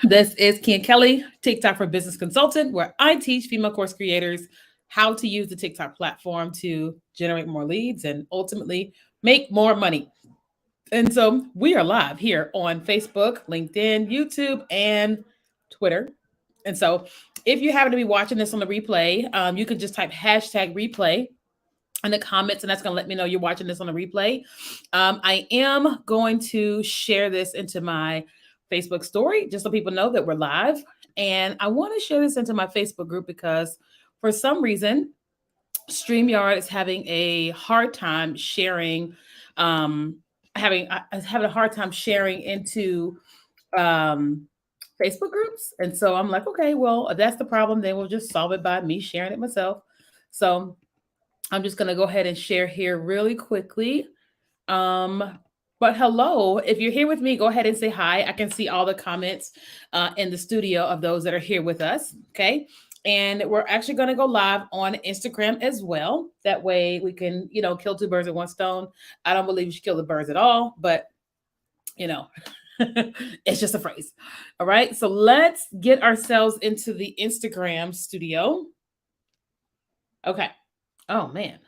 This is Ken Kelly, TikTok for Business Consultant, where I teach female course creators how to use the TikTok platform to generate more leads and ultimately make more money. And so we are live here on Facebook, LinkedIn, YouTube, and Twitter. And so if you happen to be watching this on the replay, you can just type hashtag replay in the comments, and that's going to let me know you're watching this on the replay. I am going to share this into my Facebook story just so people know that we're live. And I want to share this into my Facebook group because for some reason, StreamYard is having a hard time sharing, um, having a hard time sharing into um, Facebook groups. And so I'm like, okay, well, if that's the problem, then we'll just solve it by me sharing it myself. So I'm just going to go ahead and share here really quickly. Um, but hello, if you're here with me, go ahead and say hi. I can see all the comments in the studio of those that are here with us. Okay. And we're actually going to go live on Instagram as well. That way we can, kill two birds with one stone. I don't believe you should kill the birds at all, but, you know, it's just a phrase. All right. So let's get ourselves into the Instagram studio. Okay. Oh, man.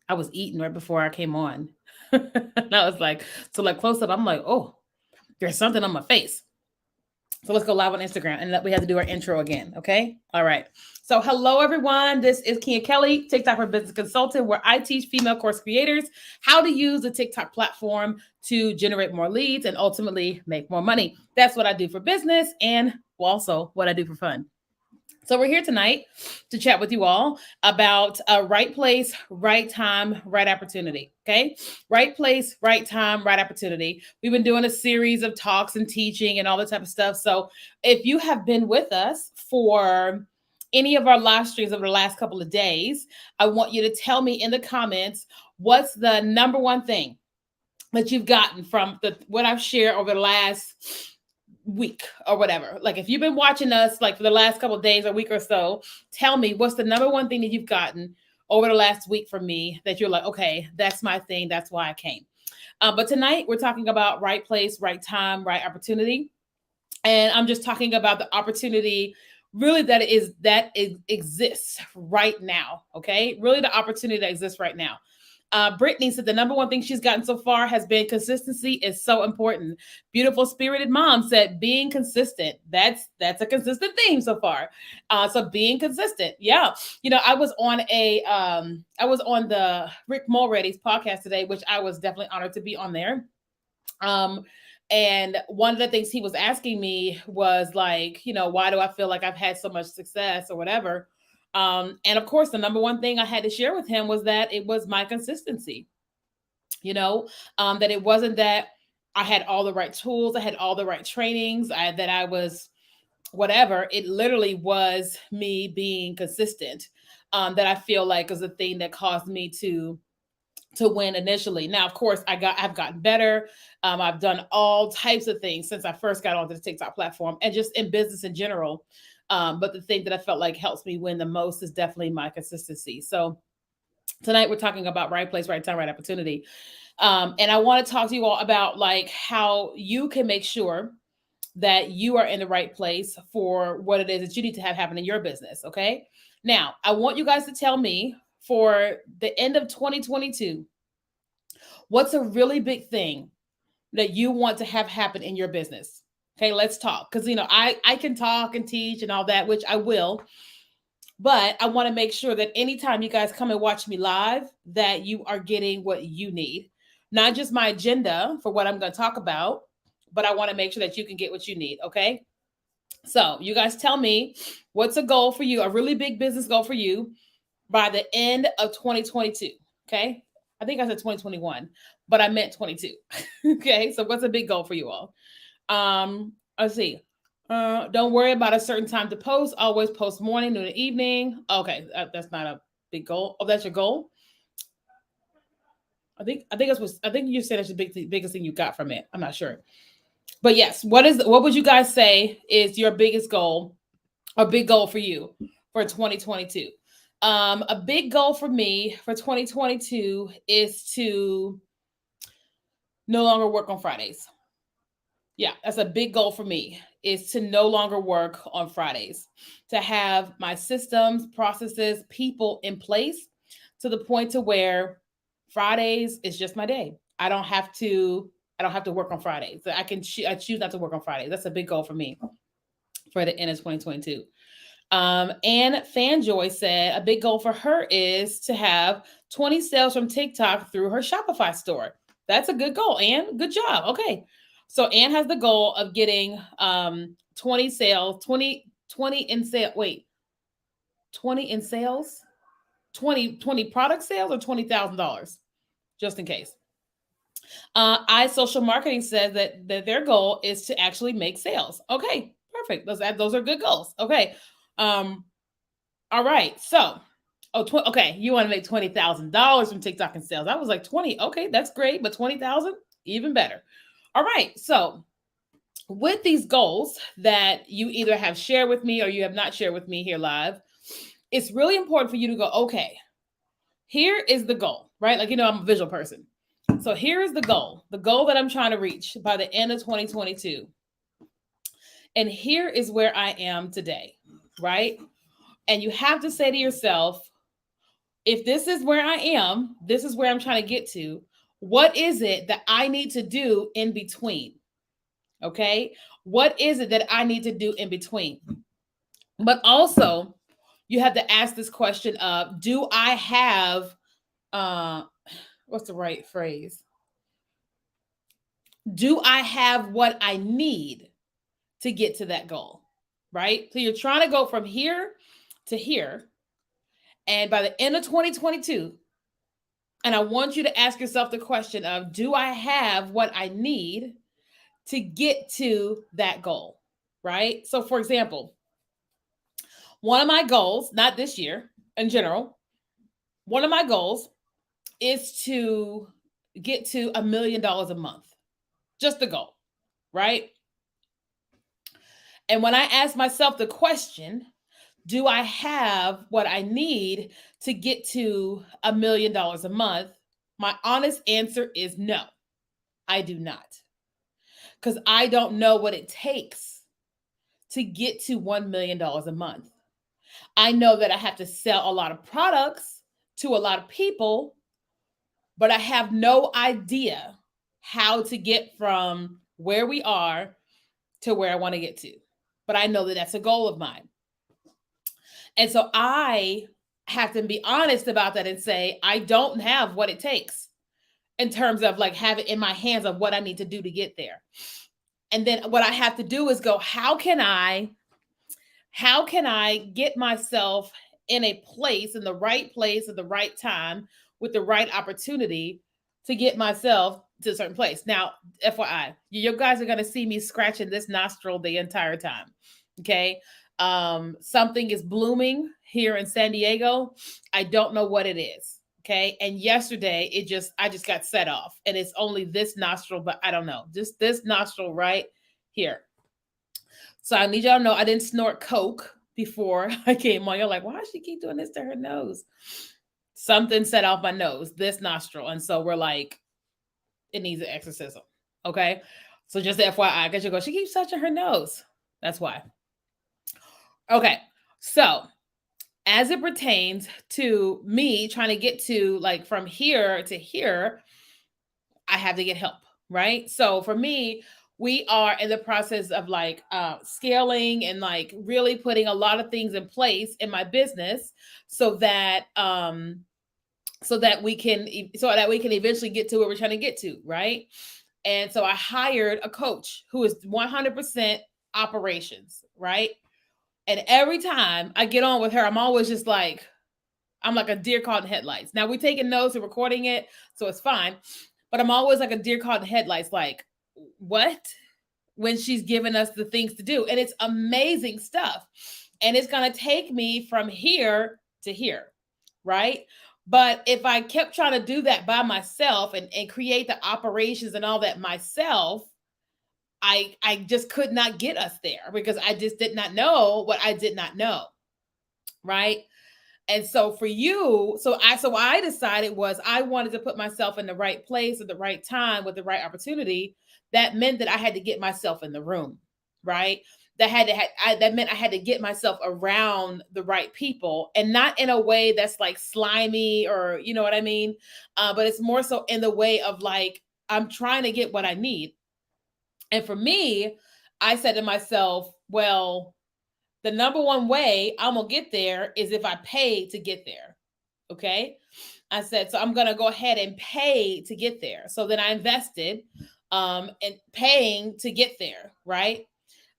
I was eating right before I came on. And I was like, so like close up, I'm like, oh, there's something on my face. So let's go live on Instagram and we have to do our intro again. Okay. All right. So hello everyone. This is Kia Kelly, TikTok for Business Consultant, where I teach female course creators how to use the TikTok platform to generate more leads and ultimately make more money. That's what I do for business and also what I do for fun. So we're here tonight to chat with you all about right place, right time, right opportunity. Okay, right place, right time, right opportunity. We've been doing a series of talks and teaching and all that type of stuff. So if you have been with us for any of our live streams over the last couple of days, I want you to tell me in the comments what's the number one thing that you've gotten from what I've shared over the last week or whatever. Like if you've been watching us like for the last couple of days or week or so, tell me what's the number one thing that you've gotten over the last week from me that you're like, okay, that's my thing. That's why I came. But tonight we're talking about right place, right time, right opportunity. And I'm just talking about the opportunity really that exists right now. Okay. Really the opportunity that exists right now. Brittany said the number one thing she's gotten so far has been consistency is so important. Beautiful spirited mom said being consistent. That's a consistent theme so far. So being consistent. Yeah. I was on the Rick Mulready's podcast today, which I was definitely honored to be on there. Um, and one of the things he was asking me was like, why do I feel like I've had so much success or whatever? And of course, the number one thing I had to share with him was that it was my consistency, that it wasn't that I had all the right tools, I had all the right trainings, that I was whatever. It literally was me being consistent, that I feel like is the thing that caused me to win initially. Now, of course, I've gotten better. I've done all types of things since I first got onto the TikTok platform and just in business in general. But the thing that I felt like helps me win the most is definitely my consistency. So tonight we're talking about right place, right time, right opportunity. And I want to talk to you all about like how you can make sure that you are in the right place for what it is that you need to have happen in your business. Okay. Now, I want you guys to tell me for the end of 2022, what's a really big thing that you want to have happen in your business? Okay, let's talk. Because, I can talk and teach and all that, which I will. But I want to make sure that anytime you guys come and watch me live, that you are getting what you need. Not just my agenda for what I'm going to talk about, but I want to make sure that you can get what you need. Okay. So you guys tell me what's a goal for you, a really big business goal for you by the end of 2022. Okay. I think I said 2021, but I meant 22. Okay. So what's a big goal for you all? Let's see. Don't worry about a certain time to post. Always post morning, noon, and evening. Okay. That's not a big goal. Oh, that's your goal. I think you said that's the biggest thing you got from it. I'm not sure. But yes, what would you guys say is your biggest goal or big goal for you for 2022? A big goal for me for 2022 is to no longer work on Fridays. Yeah, that's a big goal for me, is to no longer work on Fridays, to have my systems, processes, people in place to the point to where Fridays is just my day. I don't have to work on Fridays. I choose not to work on Fridays. That's a big goal for me for the end of 2022. And Fanjoy said a big goal for her is to have 20 sales from TikTok through her Shopify store. That's a good goal, Anne. Good job. Okay. So Anne has the goal of getting 20 sales, 20 in sale. Wait, 20 in sales? 20 product sales or $20,000, just in case. I Social Marketing says that their goal is to actually make sales. Okay, perfect. Those are good goals. Okay. Um, all right. So, okay, you want to make $20,000 from TikTok and sales. I was like 20. Okay, that's great, but 20,000 even better. All right. So, with these goals that you either have shared with me or you have not shared with me here live, it's really important for you to go, okay, here is the goal, right? Like, I'm a visual person. So here is the goal that I'm trying to reach by the end of 2022. And here is where I am today, right? And you have to say to yourself, if this is where I am, this is where I'm trying to get to, what is it that I need to do in between? Okay. What is it that I need to do in between? But also, you have to ask this question of, do I have, uh, what's the right phrase? Do I have what I need to get to that goal? Right? So you're trying to go from here to here. And by the end of 2022, and I want you to ask yourself the question of, do I have what I need to get to that goal? Right? So, for example, one of my goals, not this year, in general, one of my goals is to get to $1 million a month. Just the goal, right? And when I ask myself the question, do I have what I need to get to $1 million a month? My honest answer is no, I do not. Because I don't know what it takes to get to $1 million a month. I know that I have to sell a lot of products to a lot of people, but I have no idea how to get from where we are to where I want to get to. But I know that that's a goal of mine. And so I have to be honest about that and say, I don't have what it takes in terms of like have it in my hands of what I need to do to get there. And then what I have to do is go, how can I get myself in a place, in the right place at the right time with the right opportunity to get myself to a certain place. Now, FYI, you guys are going to see me scratching this nostril the entire time. Okay. Something is blooming here in San Diego. I don't know what it is. Okay. And yesterday I just got set off, and it's only this nostril, but I don't know, just this nostril right here. So I need y'all to know I didn't snort Coke before I came on. You're like, why does she keep doing this to her nose? Something set off my nose, this nostril. And so we're like, it needs an exorcism. Okay. So just FYI, because you go, she keeps touching her nose. That's why. Okay. So as it pertains to me trying to get to like from here to here, I have to get help. Right. So for me, we are in the process of like scaling and like really putting a lot of things in place in my business so that we can eventually get to where we're trying to get to, right? And so I hired a coach who is 100% operations, right? And every time I get on with her, I'm always just like, I'm like a deer caught in headlights. Now we're taking notes and recording it, so it's fine. But I'm always like a deer caught in headlights, like, what? When she's giving us the things to do. And it's amazing stuff. And it's going to take me from here to here, right? But if I kept trying to do that by myself and create the operations and all that myself, I just could not get us there because I just did not know what I did not know, right? And so for you, so what I decided was I wanted to put myself in the right place at the right time with the right opportunity that meant that I had to get myself in the room, right? That meant I had to get myself around the right people, and not in a way that's like slimy, or you know what I mean. But it's more so in the way of like, I'm trying to get what I need. And for me, I said to myself, well, the number one way I'm gonna get there is if I pay to get there. Okay. I said, so I'm gonna go ahead and pay to get there. So then I invested in paying to get there, right?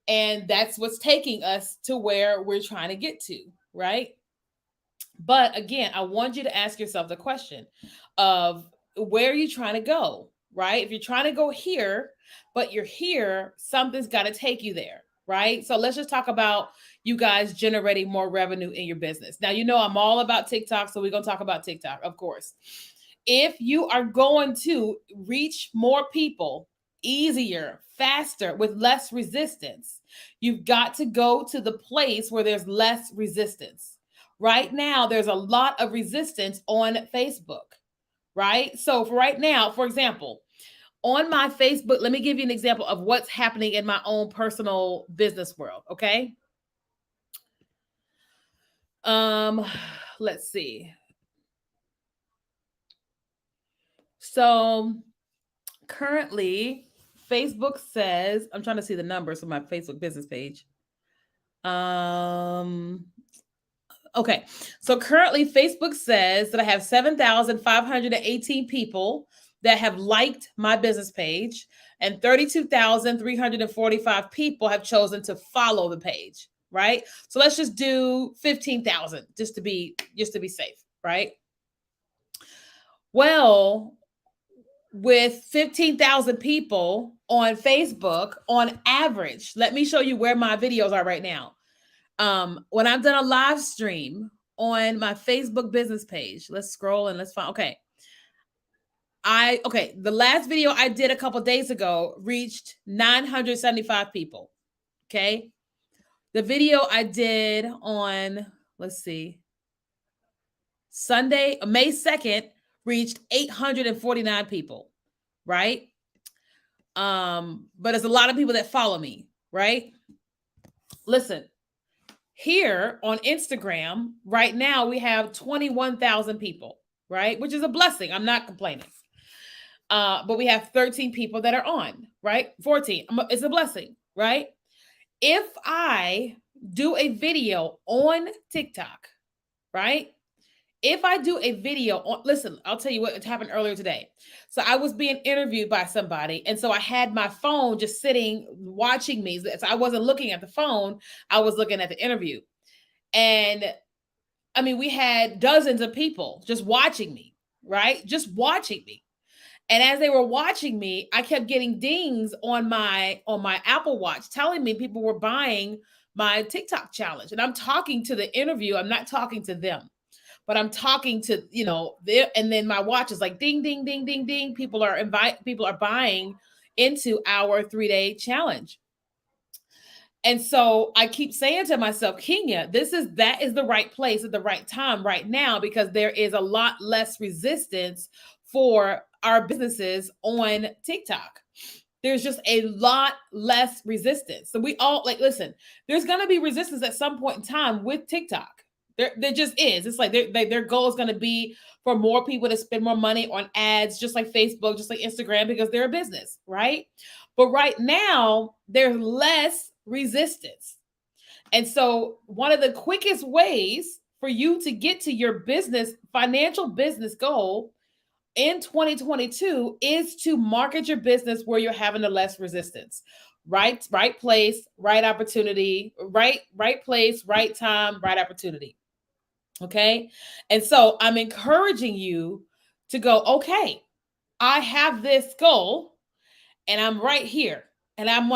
And that's what's taking us to where we're trying to get to, right? But again, I want you to ask yourself the question of, where are you trying to go, right? If you're trying to go here, but you're here, something's got to take you there, right? So let's just talk about you guys generating more revenue in your business. Now, you know, I'm all about TikTok, so we're going to talk about TikTok, of course. If you are going to reach more people easier, faster, with less resistance, you've got to go to the place where there's less resistance. Right now, there's a lot of resistance on Facebook, right? So for right now, for example, on my Facebook, let me give you an example of what's happening in my own personal business world, okay? Um, let's see. So currently, Facebook says, I'm trying to see the numbers on my Facebook business page. Um, Okay. So currently, Facebook says that I have 7,518 people that have liked my business page, and 32,345 people have chosen to follow the page, right? So let's just do 15,000 just to be safe, right? Well, with 15,000 people on Facebook on average, let me show you where my videos are right now. When I've done a live stream on my Facebook business page, let's scroll and let's find. Okay, the last video I did a couple days ago reached 975 people. Okay, the video I did on, let's see, Sunday, May 2nd, reached 849 people, right? But there's a lot of people that follow me, right? Listen, here on Instagram, right now, we have 21,000 people, right? Which is a blessing. I'm not complaining. But we have 13 people that are on, right? 14. It's a blessing, right? If I do a video on TikTok, right? If I do a video on, listen, I'll tell you what happened earlier today. So I was being interviewed by somebody, and so I had my phone just sitting watching me. So I wasn't looking at the phone, I was looking at the interview. And I mean, we had dozens of people just watching me, right? Just watching me. And as they were watching me, I kept getting dings on my Apple Watch telling me people were buying my TikTok challenge. And I'm talking to the interview, I'm not talking to them. But I'm talking to, and then my watch is like ding, ding, ding, ding, ding. People are buying into our 3-day challenge. And so I keep saying to myself, Kenya, that is the right place at the right time right now, because there is a lot less resistance for our businesses on TikTok. There's just a lot less resistance. So we all listen, there's going to be resistance at some point in time with TikTok. There just is. It's like their goal is going to be for more people to spend more money on ads, just like Facebook, just like Instagram, because they're a business, right? But right now, there's less resistance. And so one of the quickest ways for you to get to your financial business goal in 2022 is to market your business where you're having the less resistance. Right place, right opportunity, right place, right time, right opportunity. Okay. And so I'm encouraging you to go, okay, I have this goal and I'm right here. And I'm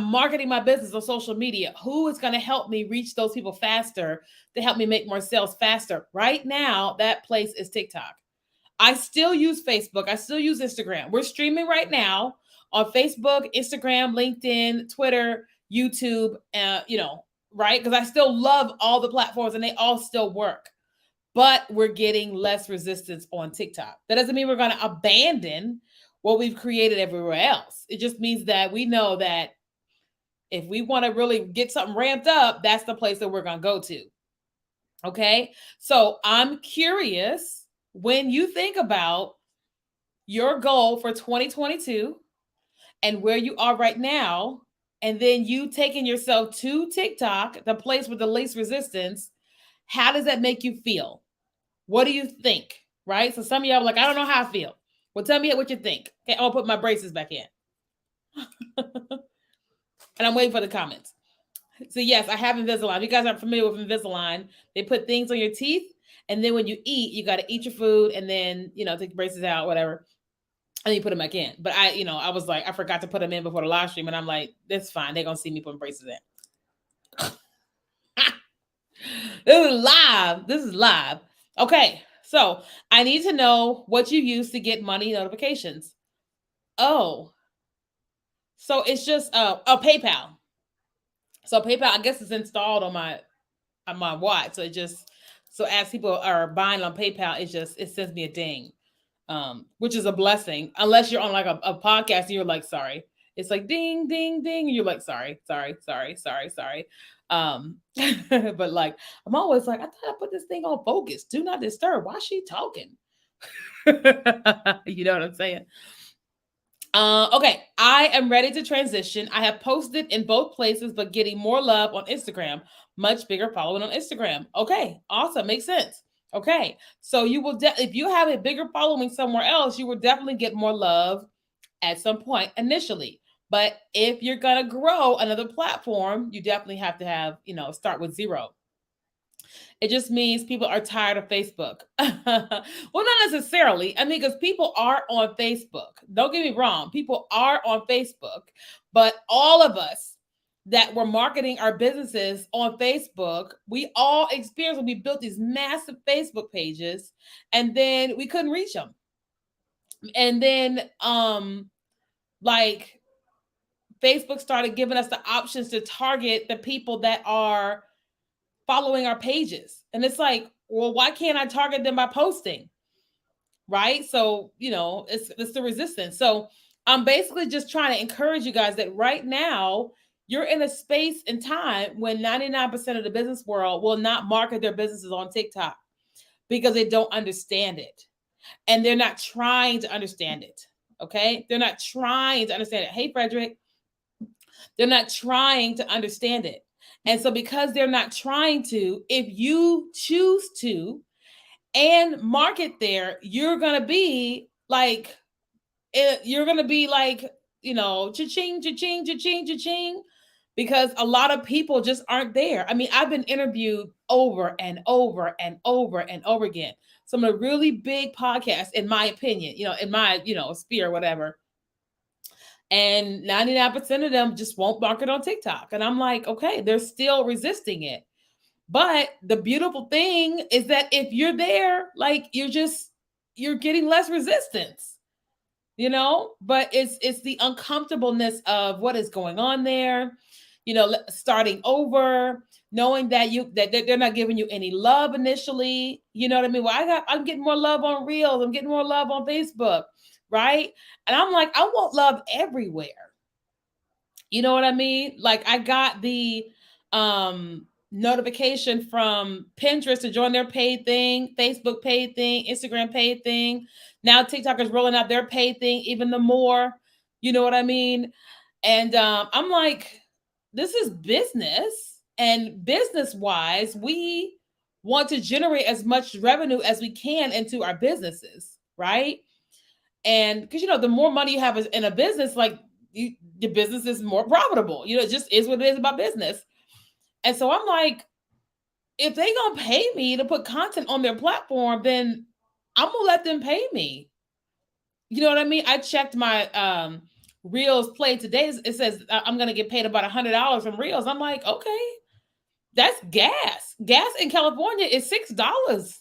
marketing my business on social media. Who is going to help me reach those people faster, to help me make more sales faster? Right now, that place is TikTok. I still use Facebook. I still use Instagram. We're streaming right now on Facebook, Instagram, LinkedIn, Twitter, YouTube, right? Because I still love all the platforms and they all still work. But we're getting less resistance on TikTok. That doesn't mean we're going to abandon what we've created everywhere else. It just means that we know that if we want to really get something ramped up, that's the place that we're going to go to. Okay. So I'm curious, when you think about your goal for 2022 and where you are right now, and then you taking yourself to TikTok, the place with the least resistance, how does that make you feel? What do you think? Right? So some of y'all are like, I don't know how I feel. Well, tell me what you think. Okay, I'll put my braces back in. And I'm waiting for the comments. So yes, I have Invisalign. If you guys aren't familiar with Invisalign, they put things on your teeth, and then when you eat, you got to eat your food, and then take the braces out, whatever, and you put them back in. But I was like, I forgot to put them in before the live stream, and I'm like, that's fine. They're gonna see me putting braces in. This is live. Okay, so I need to know what you use to get money notifications. Oh, so it's just a PayPal. So PayPal, I guess, is installed on my watch. So so as people are buying on PayPal, it sends me a ding, which is a blessing. Unless you're on like a podcast and you're like, sorry, it's like ding, ding, ding, and you're like, sorry. But like, I'm always like, I thought I put this thing on focus, do not disturb. Why is she talking? You know what I'm saying? Okay, I am ready to transition. I have posted in both places, but getting more love on Instagram. Much bigger following on Instagram. Okay, awesome, makes sense. Okay, so you will if you have a bigger following somewhere else, you will definitely get more love at some point initially. But if you're gonna grow another platform, you definitely have to have start with zero. It just means people are tired of Facebook. Well, not necessarily. I mean, because people are on Facebook. Don't get me wrong. People are on Facebook, but all of us that were marketing our businesses on Facebook, we all experienced when we built these massive Facebook pages, and then we couldn't reach them. And then, like, Facebook started giving us the options to target the people that are following our pages. And it's like, well, why can't I target them by posting? Right? So, it's the resistance. So I'm basically just trying to encourage you guys that right now you're in a space and time when 99% of the business world will not market their businesses on TikTok because they don't understand it. And they're not trying to understand it. Okay? They're not trying to understand it. Hey, Frederick. They're not trying to understand it. And so because they're not trying to, if you choose to and market there, you're going to be like, cha-ching, cha-ching, cha-ching, cha-ching, because a lot of people just aren't there. I mean, I've been interviewed over and over and over and over again. Some of the really big podcasts, in my opinion, in my, sphere, whatever. And 99% of them just won't market on TikTok. And I'm like, okay, they're still resisting it. But the beautiful thing is that if you're there, like you're getting less resistance, but it's the uncomfortableness of what is going on there, starting over, knowing that they're not giving you any love initially. You know what I mean? Well, I'm getting more love on Reels. I'm getting more love on Facebook. Right. And I'm like, I want love everywhere. You know what I mean? Like, I got the notification from Pinterest to join their paid thing, Facebook paid thing, Instagram paid thing. Now TikTok is rolling out their paid thing even the more. You know what I mean? And I'm like, this is business. And business wise, we want to generate as much revenue as we can into our businesses, right? And because the more money you have in a business, like your business is more profitable. It just is what it is about business. And so I'm like, if they gonna pay me to put content on their platform, then I'm gonna let them pay me. You know what I mean? I checked my Reels play today. It says I'm gonna get paid about $100 from Reels. I'm like, okay, that's gas. Gas in California is $6.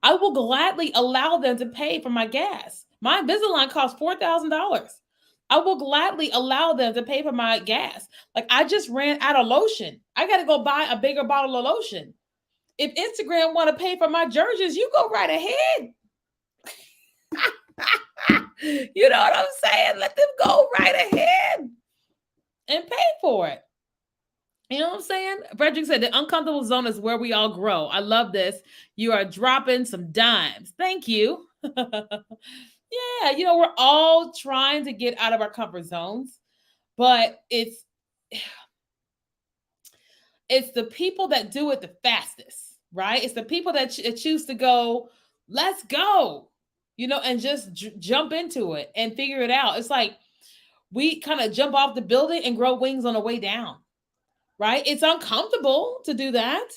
I will gladly allow them to pay for my gas. My Invisalign costs $4,000. I will gladly allow them to pay for my gas. Like, I just ran out of lotion. I got to go buy a bigger bottle of lotion. If Instagram want to pay for my jerseys, you go right ahead. You know what I'm saying? Let them go right ahead and pay for it. You know what I'm saying? Frederick said the uncomfortable zone is where we all grow. I love this. You are dropping some dimes. Thank you. Yeah, we're all trying to get out of our comfort zones, but it's the people that do it the fastest, right? It's the people that choose to go, let's go, and just jump into it and figure it out. It's like we kind of jump off the building and grow wings on the way down, right? It's uncomfortable to do that.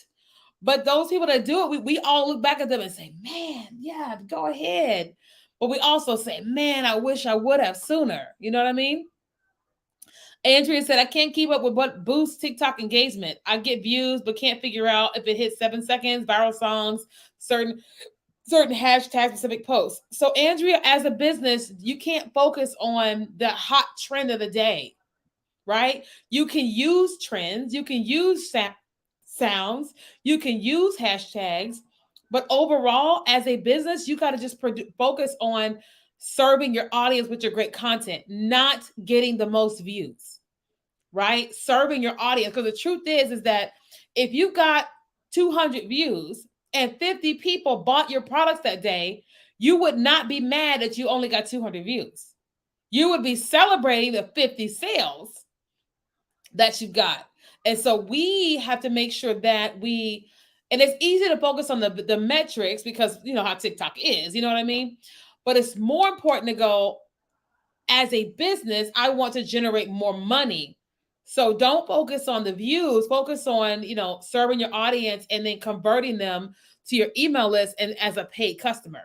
But those people that do it, we all look back at them and say, man, yeah, go ahead. But we also say, man, I wish I would have sooner. You know what I mean? Andrea said, I can't keep up with what boosts TikTok engagement. I get views, but can't figure out if it hits 7 seconds, viral songs, certain hashtag specific posts. So Andrea, as a business, you can't focus on the hot trend of the day, right? You can use trends, you can use sounds, you can use hashtags, but overall, as a business, you got to just focus on serving your audience with your great content, not getting the most views, right? Serving your audience. Because the truth is that if you got 200 views and 50 people bought your products that day, you would not be mad that you only got 200 views. You would be celebrating the 50 sales that you've got. And so we have to make sure that and it's easy to focus on the metrics because you know how TikTok is, you know what I mean? But it's more important to go, as a business, I want to generate more money. So don't focus on the views, focus on, serving your audience and then converting them to your email list and as a paid customer.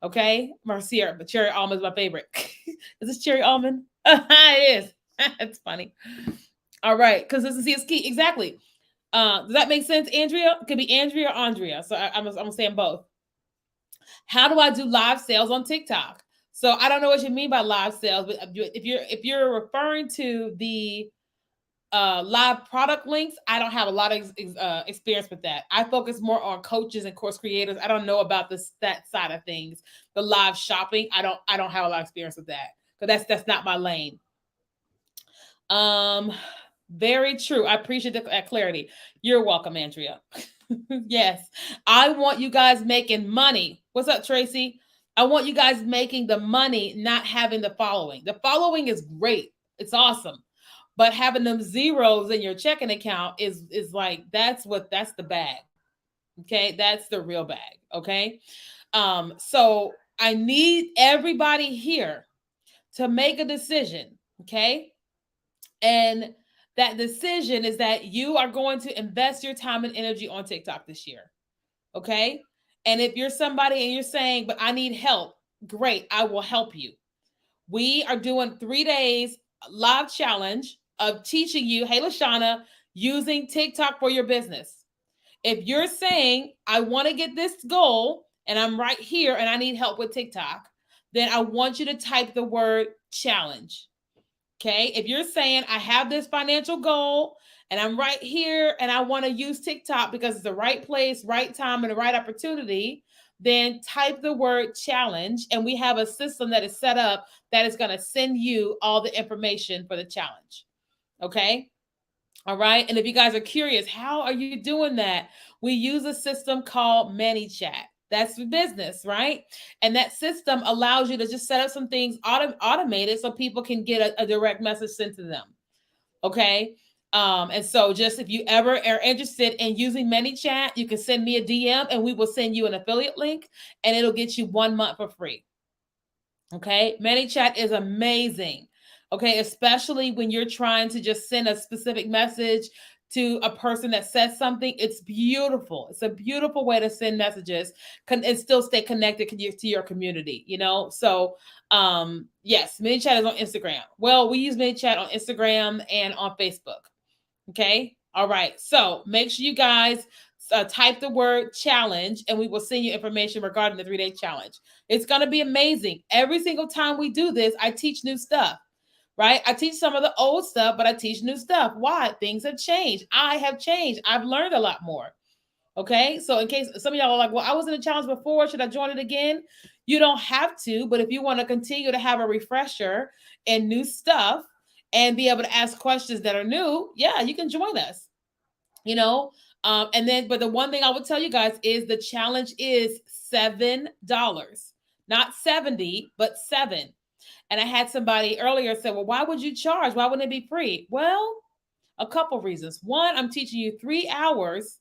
Okay. Marcia, but cherry almond is my favorite. Is this cherry almond? It is. It's funny. All right. Consistency is key. Exactly. Does that make sense, Andrea? It could be Andrea or Andrea. So I'm saying both. How do I do live sales on TikTok? So I don't know what you mean by live sales, but if you're referring to the live product links, I don't have a lot of experience with that. I focus more on coaches and course creators. I don't know about that side of things. The live shopping, I don't have a lot of experience with that because that's not my lane. Very true. I appreciate that clarity. You're welcome, Andrea. Yes, I want you guys making money. What's up, Tracy? I want you guys making the money, not having the following. The following is great. It's awesome. But having them zeros in your checking account is like that's the bag. Okay? That's the real bag, okay? So I need everybody here to make a decision, okay? And that decision is that you are going to invest your time and energy on TikTok this year. Okay. And if you're somebody and you're saying, but I need help, great, I will help you. We are doing 3 days live challenge of teaching you, hey, Lashana, using TikTok for your business. If you're saying, I want to get this goal and I'm right here and I need help with TikTok, then I want you to type the word challenge. Okay. If you're saying, I have this financial goal and I'm right here and I want to use TikTok because it's the right place, right time, and the right opportunity, then type the word challenge. And we have a system that is set up that is going to send you all the information for the challenge. Okay. All right. And if you guys are curious, how are you doing that? We use a system called ManyChat. That's the business, right? And that system allows you to just set up some things automated so people can get a direct message sent to them. Okay. And so just if you ever are interested in using ManyChat, you can send me a DM and we will send you an affiliate link and it'll get you 1 month for free. Okay. ManyChat is amazing. Okay. Especially when you're trying to just send a specific message to a person that says something. It's beautiful. It's a beautiful way to send messages and still stay connected to your community, So, yes, ManyChat is on Instagram. Well, we use ManyChat on Instagram and on Facebook. Okay. All right. So make sure you guys type the word challenge and we will send you information regarding the 3-day challenge. It's going to be amazing. Every single time we do this, I teach new stuff. Right? I teach some of the old stuff, but I teach new stuff. Why? Things have changed. I have changed. I've learned a lot more. Okay. So in case some of y'all are like, well, I was in a challenge before. Should I join it again? You don't have to, but if you want to continue to have a refresher and new stuff and be able to ask questions that are new, yeah, you can join us, you know. And then, but the one thing I would tell you guys is the challenge is $7, not 70, but seven. And I had somebody earlier say, well, why would you charge? Why wouldn't it be free? Well, a couple reasons. One, I'm teaching you 3 hours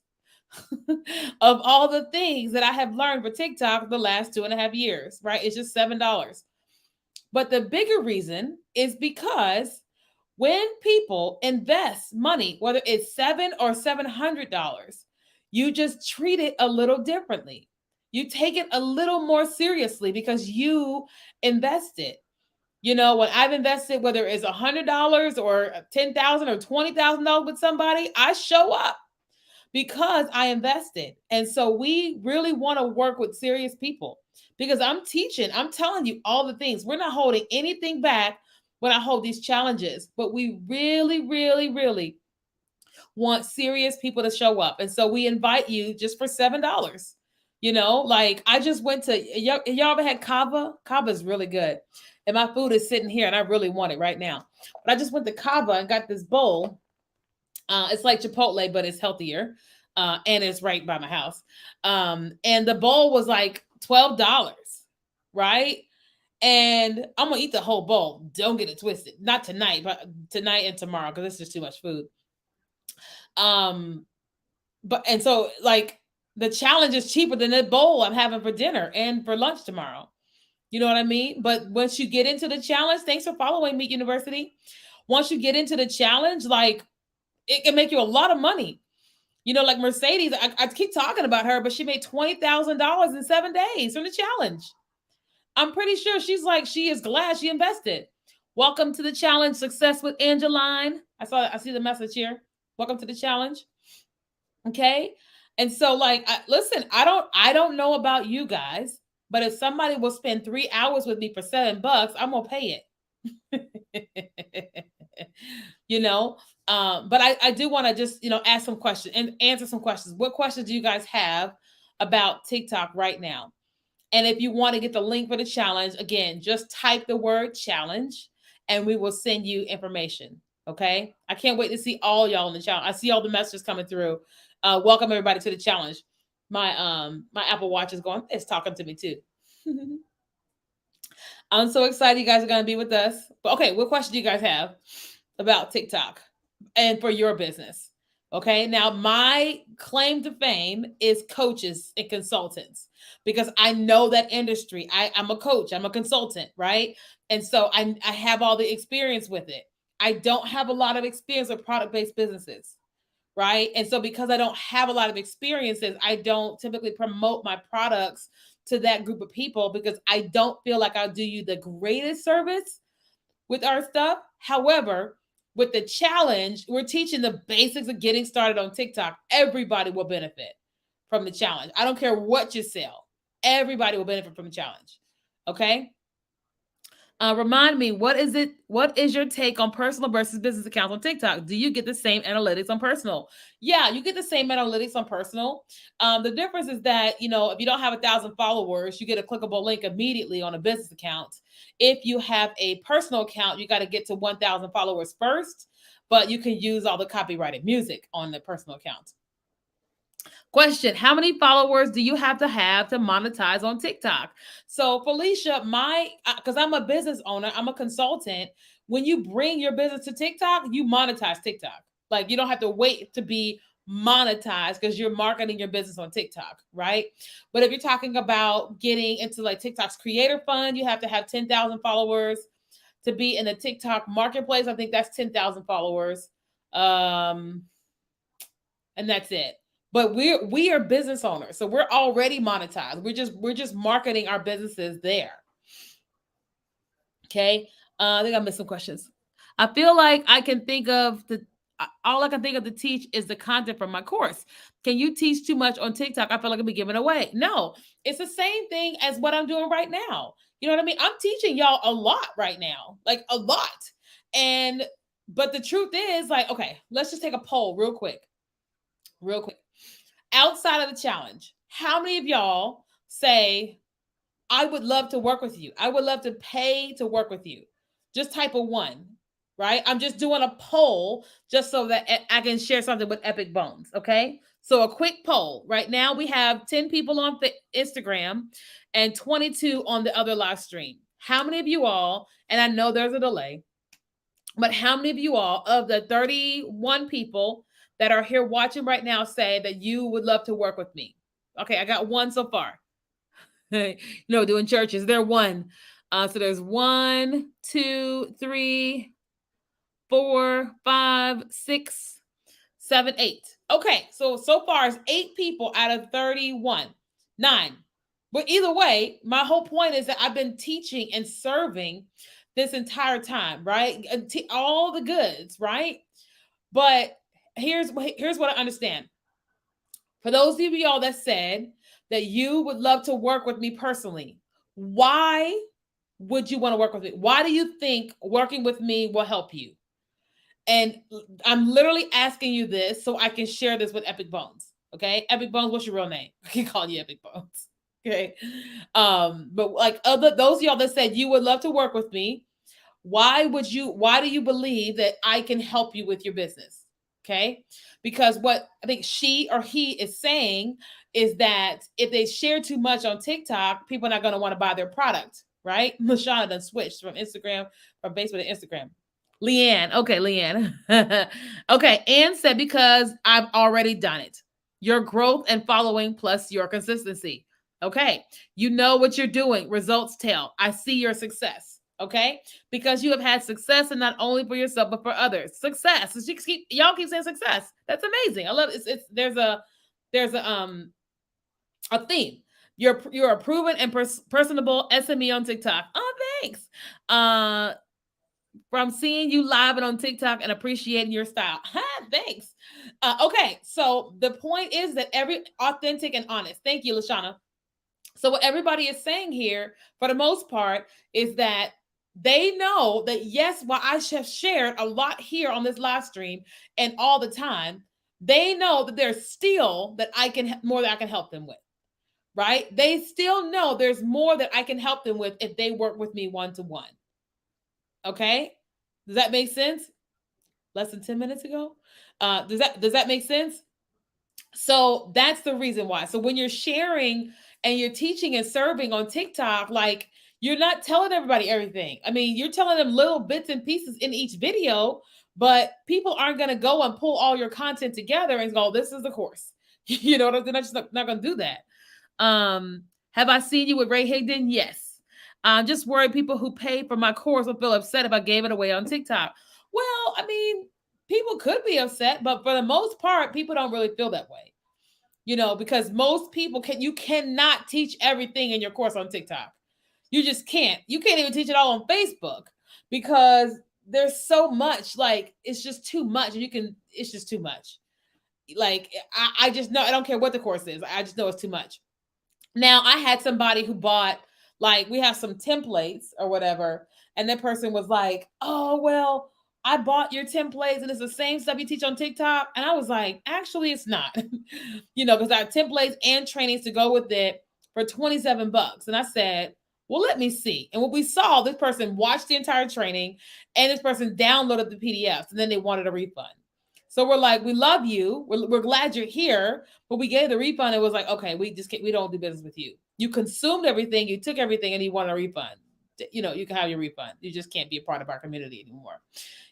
of all the things that I have learned for TikTok the last 2.5 years, right? It's just $7. But the bigger reason is because when people invest money, whether it's $700 or $700, you just treat it a little differently. You take it a little more seriously because you invested. You know, when I've invested, whether it's $100 or 10,000 or $20,000 with somebody, I show up because I invested. And so we really want to work with serious people because I'm teaching, I'm telling you all the things. We're not holding anything back when I hold these challenges, but we really, really, really want serious people to show up. And so we invite you just for $7. You know, like I just went to y'all ever had kava? Kava is really good. And my food is sitting here and I really want it right now. But I just went to kava and got this bowl. It's like Chipotle, but it's healthier. And it's right by my house. And the bowl was like $12, right? And I'm gonna eat the whole bowl. Don't get it twisted. Not tonight, but tonight and tomorrow, because it's just too much food. Um, but and so like the challenge is cheaper than the bowl I'm having for dinner and for lunch tomorrow. You know what I mean? But once you get into the challenge, thanks for following Meet University. Once you get into the challenge, like it can make you a lot of money. You know, like Mercedes, I keep talking about her, but she made $20,000 in 7 days from the challenge. I'm pretty sure she's like, she is glad she invested. Welcome to the challenge, success with Angeline. I see the message here. Welcome to the challenge. Okay. And so like, listen, I don't know about you guys, but if somebody will spend 3 hours with me for $7, I'm going to pay it. You know, but I do want to just, ask some questions and answer some questions. What questions do you guys have about TikTok right now? And if you want to get the link for the challenge, again, just type the word challenge and we will send you information. Okay. I can't wait to see all y'all in the challenge. I see all the messages coming through. Welcome everybody to the challenge. My Apple Watch is going, it's talking to me too. I'm so excited you guys are going to be with us. But okay, what question do you guys have about TikTok and for your business? Okay, now my claim to fame is coaches and consultants because I know that industry. I'm a coach, I'm a consultant, right? And so I have all the experience with it. I don't have a lot of experience with product based businesses, right? And so because I don't have a lot of experiences, I don't typically promote my products to that group of people because I don't feel like I'll do you the greatest service with our stuff. However, with the challenge, we're teaching the basics of getting started on TikTok. Everybody will benefit from the challenge. I don't care what you sell. Everybody will benefit from the challenge. Okay? Remind me, what is it? What is your take on personal versus business accounts on TikTok? Do you get the same analytics on personal? Yeah, you get the same analytics on personal. The difference is that if you don't have 1,000 followers, you get a clickable link immediately on a business account. If you have a personal account, you got to get to 1,000 followers first, but you can use all the copyrighted music on the personal account. Question: how many followers do you have to monetize on TikTok? So, Felicia, because I'm a business owner, I'm a consultant. When you bring your business to TikTok, you monetize TikTok. Like, you don't have to wait to be monetized because you're marketing your business on TikTok, right? But if you're talking about getting into like TikTok's creator fund, you have to have 10,000 followers to be in the TikTok marketplace. I think that's 10,000 followers. And that's it. But we are business owners, so we're already monetized. We're just marketing our businesses there. Okay. I think I missed some questions. I feel like I can think of the all I can think of to teach is the content from my course. Can you teach too much on TikTok? I feel like I'll be giving away. No, it's the same thing as what I'm doing right now. You know what I mean? I'm teaching y'all a lot right now, like a lot. And but the truth is, like, okay, let's just take a poll real quick. Real quick. Outside of the challenge, how many of y'all say I would love to work with you. I would love to pay to work with you. Just type a one, right? I'm just doing a poll just so that I can share something with Epic Bones. Okay. So a quick poll. Right now we have 10 people on Instagram and 22 on the other live stream. How many of you all, and I know there's a delay, but how many of you all, of the 31 people that are here watching right now, say that you would love to work with me? Okay, I got one so far. Doing churches. They're one. So there's 1, 2, 3, 4, 5, 6, 7, 8. Okay, so far it's 8 people out of 31. 9. But either way, my whole point is that I've been teaching and serving this entire time, right? All the goods, right? But here's what I understand. For those of y'all that said that you would love to work with me personally, why would you want to work with me? Why do you think working with me will help you? And I'm literally asking you this so I can share this with Epic Bones. Okay, Epic Bones, what's your real name? I can call you Epic Bones. Okay, but like those of y'all that said you would love to work with me, why do you believe that I can help you with your business? Okay, because what I think she or he is saying is that if they share too much on TikTok, people are not going to want to buy their product, right? Lashana done switched from Facebook to Instagram. Leanne. Okay, Leanne. Okay, Anne said, because I've already done it. Your growth and following plus your consistency. Okay, you know what you're doing. Results tell. I see your success. Okay, because you have had success, and not only for yourself but for others. Success. So y'all keep saying success. That's amazing. I love it. It's there's a theme. You're a proven and personable SME on TikTok. Oh, thanks. From seeing you live and on TikTok and appreciating your style. Thanks. Okay, so the point is that every authentic and honest. Thank you, Lashana. So what everybody is saying here, for the most part, is that they know that, yes, while I have shared a lot here on this live stream and all the time, they know that there's still that I can more that I can help them with. Right? They still know there's more that I can help them with if they work with me one-to-one. Okay? Does that make sense? Less than 10 minutes ago? Does that make sense? So that's the reason why. So when you're sharing and you're teaching and serving on TikTok, like, you're not telling everybody everything. I mean, you're telling them little bits and pieces in each video, but people aren't going to go and pull all your content together and go, this is the course. They're not going to do that. Have I seen you with Ray Higdon? Yes. I'm just worried people who paid for my course will feel upset if I gave it away on TikTok. Well, I mean, people could be upset, but for the most part, people don't really feel that way. Because most people you cannot teach everything in your course on TikTok. You just can't. You can't even teach it all on Facebook because there's so much, like, it's just too much. It's just too much. Like, I just know, I don't care what the course is. I just know it's too much. Now, I had somebody who bought, like, we have some templates or whatever, and that person was like, oh, well, I bought your templates and it's the same stuff you teach on TikTok. And I was like, actually, it's not, because I have templates and trainings to go with it for $27. And I said, well, let me see. And what we saw, this person watched the entire training and this person downloaded the PDFs and then they wanted a refund. So we're like, we love you. We're glad you're here, but we gave the refund. It was like, okay, we don't do business with you. You consumed everything, you took everything, and you want a refund. You can have your refund. You just can't be a part of our community anymore.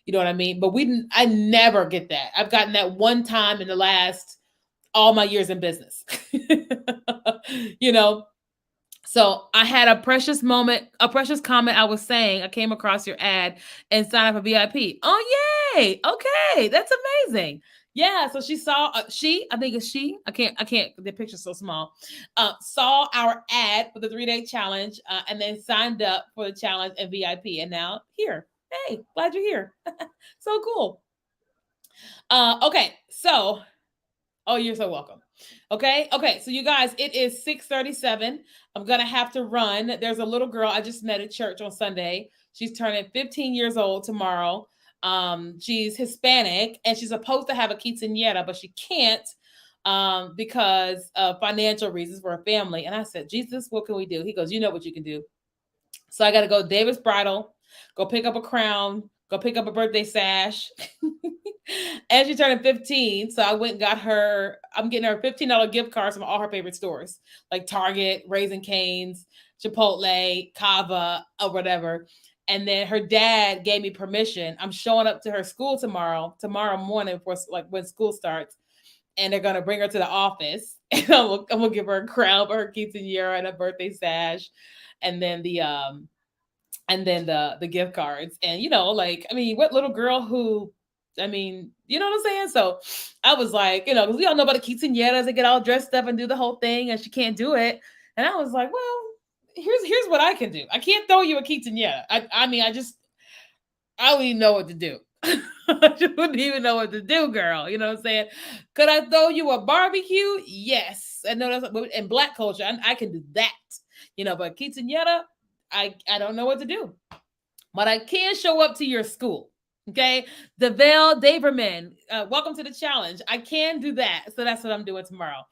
You know what I mean? But I never get that. I've gotten that one time in the last all my years in business. So I had a precious comment. I was saying, I came across your ad and signed up for VIP. Oh, yay. Okay. That's amazing. Yeah. So she saw, I think it's she, I can't, the picture's so small, saw our ad for the 3-day challenge, and then signed up for the challenge and VIP. And now here, hey, glad you're here. So cool. Okay. So, oh, you're so welcome. Okay. So you guys, it is 6:37. I'm going to have to run. There's a little girl I just met at church on Sunday. She's turning 15 years old tomorrow. She's Hispanic and she's supposed to have a quinceañera, but she can't because of financial reasons for a family. And I said, Jesus, what can we do? He goes, you know what you can do. So I got to go to Davis Bridal, go pick up a crown, go pick up a birthday sash. And she turned 15. So I went and got her, I'm getting her $15 gift cards from all her favorite stores, like Target, Raising Cane's, Chipotle, Kava, or whatever. And then her dad gave me permission. I'm showing up to her school tomorrow morning, for like when school starts, and they're gonna bring her to the office, and I'm gonna give her a crown for her quinceanera and a birthday sash, and then the gift cards. And like, I mean, what little girl who, I mean, you know what I'm saying? So I was like, because we all know about the quinceañeras, they get all dressed up and do the whole thing, and she can't do it. And I was like, well, here's what I can do. I can't throw you a quinceañera. I mean, I don't even know what to do. I just wouldn't even know what to do, girl. You know what I'm saying? Could I throw you a barbecue? Yes. I know that's in Black culture. I can do that. But quinceañera, I don't know what to do. But I can show up to your school. Okay. DeVale Daverman, welcome to the challenge. I can do that. So that's what I'm doing tomorrow.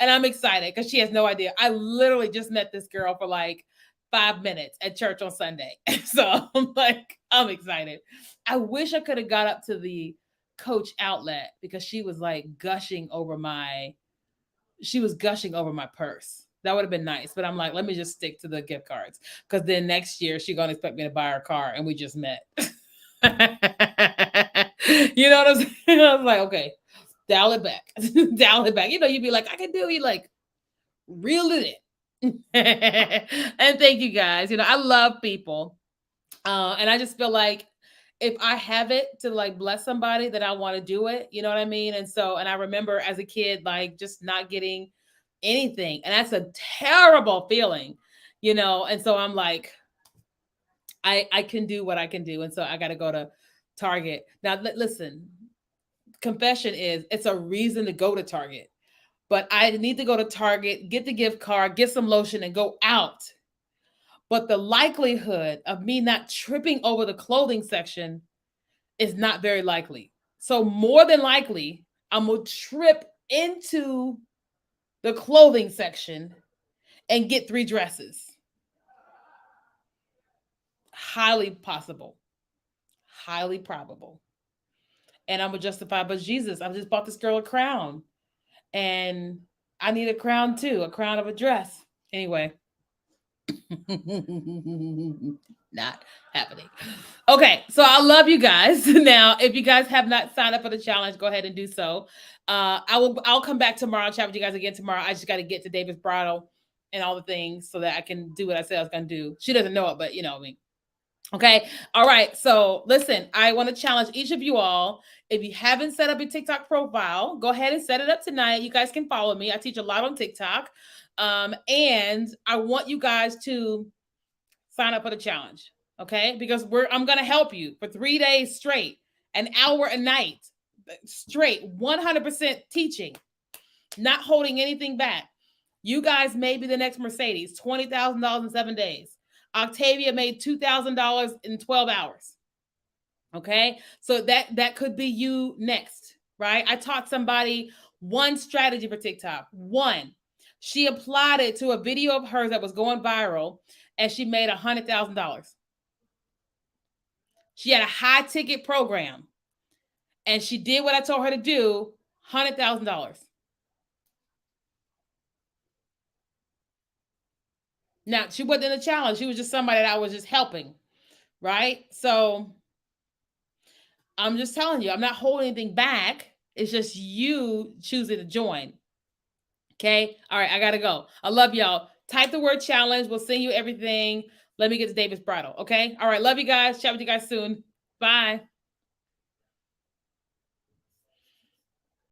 And I'm excited because she has no idea. I literally just met this girl for like 5 minutes at church on Sunday. So I'm like, I'm excited. I wish I could have got up to the coach outlet because she was like gushing over my purse. That would have been nice. But I'm like, let me just stick to the gift cards. Because then next year she's gonna expect me to buy her car, and we just met. You know what I'm saying? I was like, okay, dial it back. Dial it back. You'd be like, I can do it. Like, reel it in. And thank you guys. I love people. And I just feel like if I have it to like bless somebody, that I want to do it. You know what I mean? And I remember as a kid, like just not getting anything. And that's a terrible feeling, And so I'm like, I can do what I can do. And so I got to go to Target. Now, listen, confession is it's a reason to go to Target, but I need to go to Target, get the gift card, get some lotion, and go out. But the likelihood of me not tripping over the clothing section is not very likely. So more than likely, I'm going to trip into the clothing section and get 3 dresses. Highly possible. Highly probable. And I'm going to justify, but Jesus, I just bought this girl a crown. And I need a crown too, a crown of a dress. Anyway. Not happening. Okay, so I love you guys. Now, if you guys have not signed up for the challenge, go ahead and do so. I'll come back tomorrow and chat with you guys again tomorrow. I just got to get to Davis Bridal and all the things so that I can do what I said I was gonna do. She doesn't know it, but you know what I mean. Okay. All right. So listen, I want to challenge each of you all. If you haven't set up a TikTok profile, go ahead and set it up tonight. You guys can follow me. I teach a lot on TikTok. And I want you guys to sign up for the challenge. Okay. Because I'm going to help you for 3 days straight, an hour a night straight, 100% teaching, not holding anything back. You guys may be the next Mercedes, $20,000 in 7 days. Octavia made $2,000 in 12 hours. Okay. So that could be you next, right? I taught somebody one strategy for TikTok. One, she applied it to a video of hers that was going viral, and she made $100,000. She had a high ticket program, and she did what I told her to do, $100,000. Now, she wasn't in a challenge. She was just somebody that I was just helping, right? So I'm just telling you, I'm not holding anything back. It's just you choosing to join. Okay? All right, I got to go. I love y'all. Type the word challenge. We'll send you everything. Let me get to Davis Bridal. Okay? All right, love you guys. Chat with you guys soon. Bye.